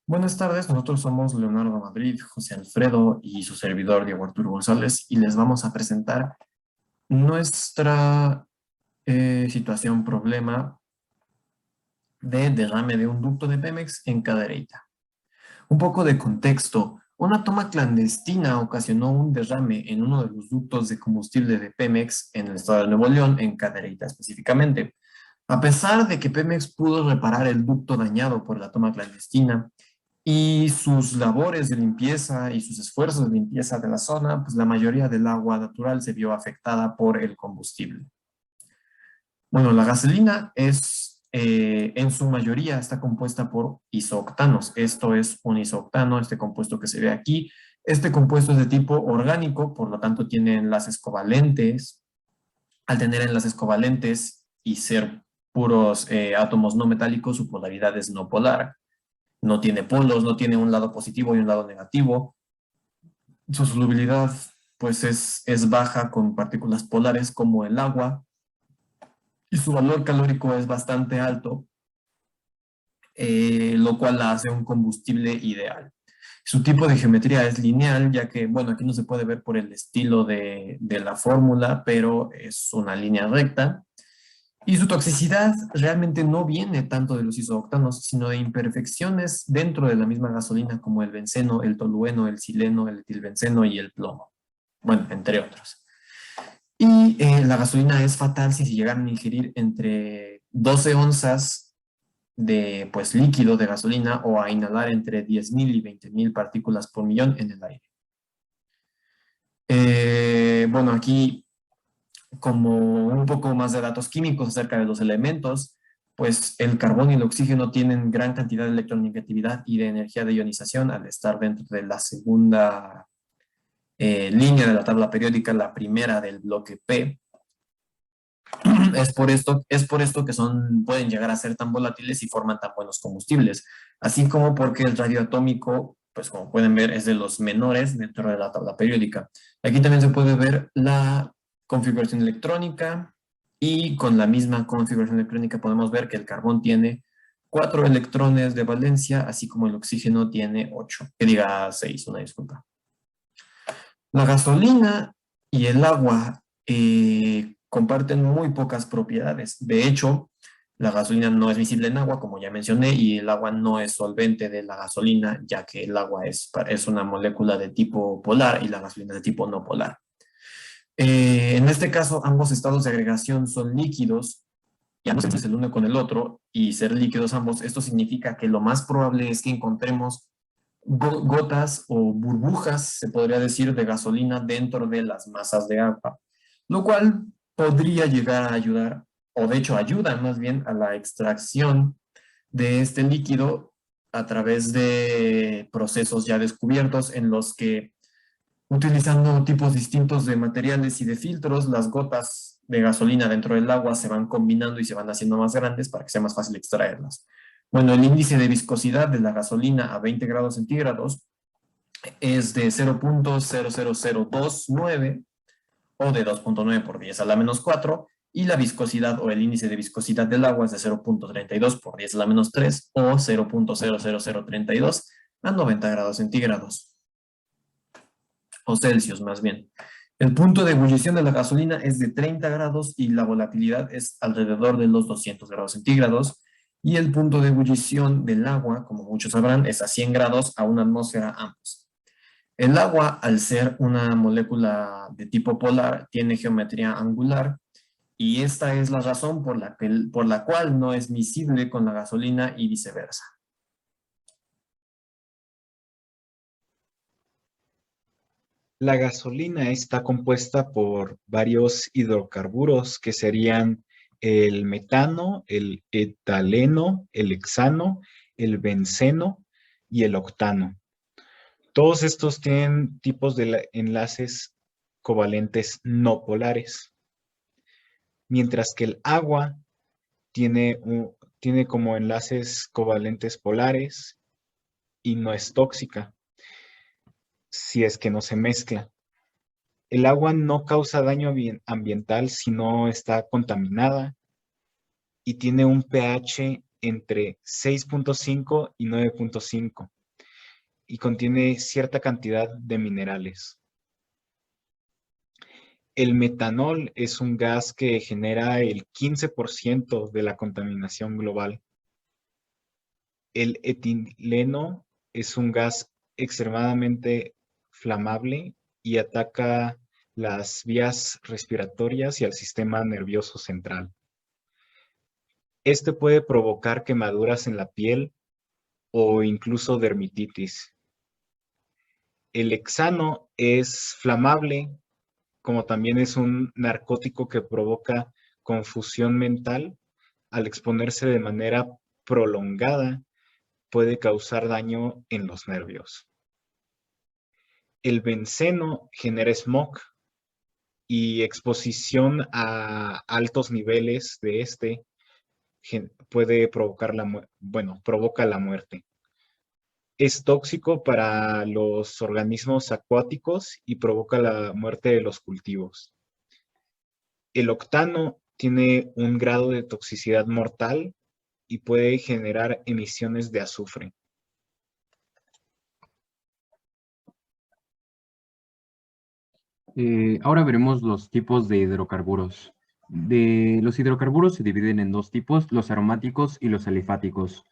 Buenas tardes, nosotros somos Leonardo Madrid, José Alfredo y su servidor Diego Arturo González y les vamos a presentar nuestra situación problema de derrame de un ducto de Pemex en Cadereyta. Un poco de contexto. Una toma clandestina ocasionó un derrame en uno de los ductos de combustible de Pemex en el estado de Nuevo León, en Cadereyta específicamente. A pesar de que Pemex pudo reparar el ducto dañado por la toma clandestina, y sus labores de limpieza y sus esfuerzos de limpieza de la zona, pues la mayoría del agua natural se vio afectada por el combustible. Bueno, la gasolina en su mayoría está compuesta por isooctanos. Esto es un isooctano, este compuesto que se ve aquí. Este compuesto es de tipo orgánico, por lo tanto tiene enlaces covalentes. Al tener enlaces covalentes y ser puros átomos no metálicos, su polaridad es no polar. No tiene polos, no tiene un lado positivo y un lado negativo. Su solubilidad pues es baja con partículas polares como el agua y su valor calórico es bastante alto, lo cual la hace un combustible ideal. Su tipo de geometría es lineal, ya que, bueno, aquí no se puede ver por el estilo de la fórmula, pero es una línea recta. Y su toxicidad realmente no viene tanto de los isooctanos, sino de imperfecciones dentro de la misma gasolina, como el benceno, el tolueno, el sileno, el etilbenceno y el plomo. Bueno, entre otros. Y la gasolina es fatal si se llegaran a ingerir entre 12 onzas de pues, líquido de gasolina o a inhalar entre 10.000 y 20.000 partículas por millón en el aire. Bueno, aquí como un poco más de datos químicos acerca de los elementos, pues el carbón y el oxígeno tienen gran cantidad de electronegatividad y de energía de ionización al estar dentro de la segunda línea de la tabla periódica, la primera del bloque P. Es por esto que pueden llegar a ser tan volátiles y forman tan buenos combustibles, así como porque el radio atómico, pues como pueden ver, es de los menores dentro de la tabla periódica. Aquí también se puede ver la configuración electrónica y con la misma configuración electrónica podemos ver que el carbón tiene 4 electrones de valencia, así como el oxígeno tiene 8, que diga 6, una disculpa. La gasolina y el agua comparten muy pocas propiedades. De hecho, la gasolina no es visible en agua, como ya mencioné, y el agua no es solvente de la gasolina, ya que el agua es una molécula de tipo polar y la gasolina es de tipo no polar. En este caso, ambos estados de agregación son líquidos, y ambos es el uno con el otro, y ser líquidos ambos, esto significa que lo más probable es que encontremos gotas o burbujas, se podría decir, de gasolina dentro de las masas de agua, lo cual podría llegar a ayudar, o de hecho ayuda más bien a la extracción de este líquido a través de procesos ya descubiertos en los que, utilizando tipos distintos de materiales y de filtros, las gotas de gasolina dentro del agua se van combinando y se van haciendo más grandes para que sea más fácil extraerlas. Bueno, el índice de viscosidad de la gasolina a 20 grados centígrados es de 0.00029 o de 2.9 por 10 a la menos 4, y la viscosidad o el índice de viscosidad del agua es de 0.32 por 10 a la menos 3 o 0.00032 a 90 grados centígrados, o Celsius más bien. El punto de ebullición de la gasolina es de 30 grados y la volatilidad es alrededor de los 200 grados centígrados. Y el punto de ebullición del agua, como muchos sabrán, es a 100 grados a una atmósfera ambos. El agua, al ser una molécula de tipo polar, tiene geometría angular y esta es la razón por la cual no es miscible con la gasolina y viceversa. La gasolina está compuesta por varios hidrocarburos que serían el metano, el etaleno, el hexano, el benceno y el octano. Todos estos tienen tipos de enlaces covalentes no polares, mientras que el agua tiene como enlaces covalentes polares y no es tóxica si es que no se mezcla. El agua no causa daño ambiental si no está contaminada y tiene un pH entre 6.5 y 9.5 y contiene cierta cantidad de minerales. El metanol es un gas que genera el 15% de la contaminación global. El etileno es un gas extremadamente flamable y ataca las vías respiratorias y al sistema nervioso central. Este puede provocar quemaduras en la piel o incluso dermatitis. El hexano es flamable, como también es un narcótico que provoca confusión mental. Al exponerse de manera prolongada, puede causar daño en los nervios. El benceno genera smog y exposición a altos niveles de este puede provocar provoca la muerte. Es tóxico para los organismos acuáticos y provoca la muerte de los cultivos. El octano tiene un grado de toxicidad mortal y puede generar emisiones de azufre. Ahora veremos los tipos de hidrocarburos. Los hidrocarburos se dividen en dos tipos, los aromáticos y los alifáticos.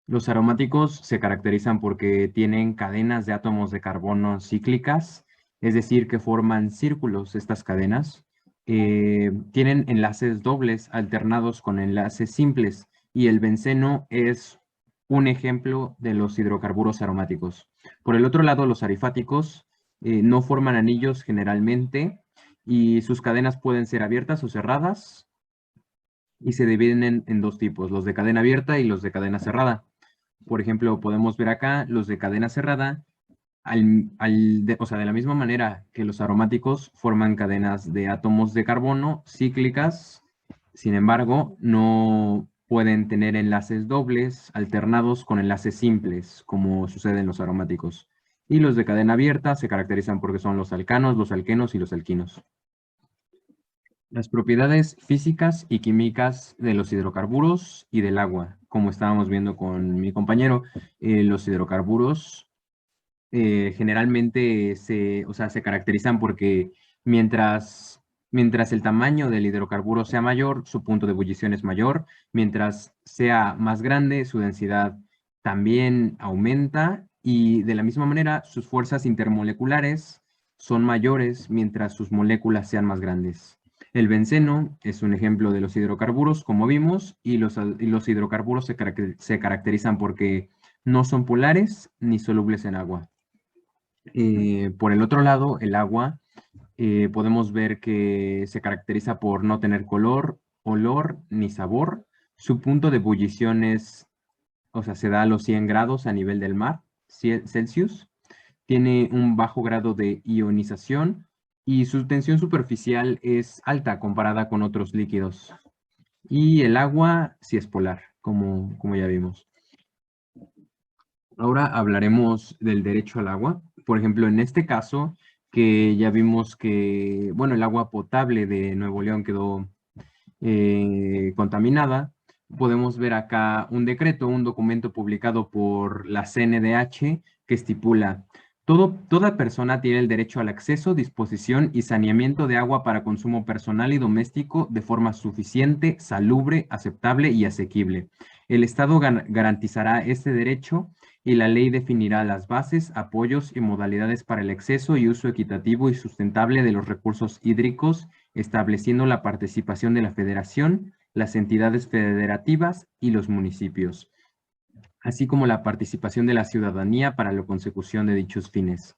Los aromáticos se caracterizan porque tienen cadenas de átomos de carbono cíclicas, es decir, que forman círculos estas cadenas. Tienen enlaces dobles alternados con enlaces simples y el benceno es un ejemplo de los hidrocarburos aromáticos. Por el otro lado, los alifáticos no forman anillos generalmente y sus cadenas pueden ser abiertas o cerradas y se dividen en dos tipos, los de cadena abierta y los de cadena cerrada. Por ejemplo, podemos ver acá los de cadena cerrada, o sea, de la misma manera que los aromáticos forman cadenas de átomos de carbono cíclicas, sin embargo, no pueden tener enlaces dobles alternados con enlaces simples, como sucede en los aromáticos. Y los de cadena abierta se caracterizan porque son los alcanos, los alquenos y los alquinos. Las propiedades físicas y químicas de los hidrocarburos y del agua. Como estábamos viendo con mi compañero, los hidrocarburos generalmente se caracterizan porque mientras el tamaño del hidrocarburo sea mayor, su punto de ebullición es mayor. Mientras sea más grande, su densidad también aumenta. Y de la misma manera, sus fuerzas intermoleculares son mayores mientras sus moléculas sean más grandes. El benceno es un ejemplo de los hidrocarburos, como vimos, y los hidrocarburos se caracterizan porque no son polares ni solubles en agua. Por el otro lado, el agua, podemos ver que se caracteriza por no tener color, olor ni sabor. Su punto de ebullición se da a los 100 grados a nivel del mar, Celsius. Tiene un bajo grado de ionización y su tensión superficial es alta comparada con otros líquidos. Y el agua sí es polar, como ya vimos. Ahora hablaremos del derecho al agua. Por ejemplo, en este caso, que ya vimos que, bueno, el agua potable de Nuevo León quedó contaminada, podemos ver acá un decreto, un documento publicado por la CNDH que estipula: toda persona tiene el derecho al acceso, disposición y saneamiento de agua para consumo personal y doméstico de forma suficiente, salubre, aceptable y asequible. El Estado garantizará este derecho y la ley definirá las bases, apoyos y modalidades para el acceso y uso equitativo y sustentable de los recursos hídricos, estableciendo la participación de la Federación, las entidades federativas y los municipios, así como la participación de la ciudadanía para la consecución de dichos fines.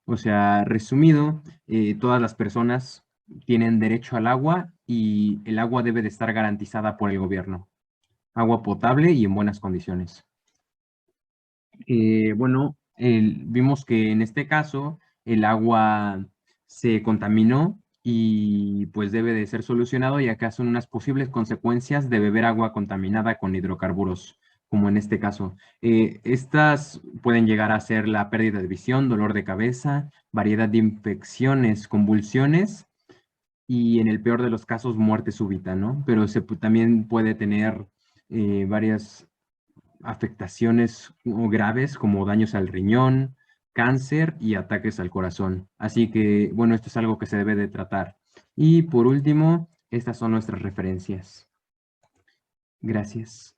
O sea, resumido, todas las personas tienen derecho al agua y el agua debe de estar garantizada por el gobierno. Agua potable y en buenas condiciones. Vimos que en este caso el agua se contaminó y pues debe de ser solucionado, y acá son unas posibles consecuencias de beber agua contaminada con hidrocarburos, como en este caso. Estas pueden llegar a ser la pérdida de visión, dolor de cabeza, variedad de infecciones, convulsiones y en el peor de los casos muerte súbita, ¿no? Pero también puede tener varias afectaciones graves como daños al riñón, cáncer y ataques al corazón. Así que, bueno, esto es algo que se debe de tratar. Y por último, estas son nuestras referencias. Gracias.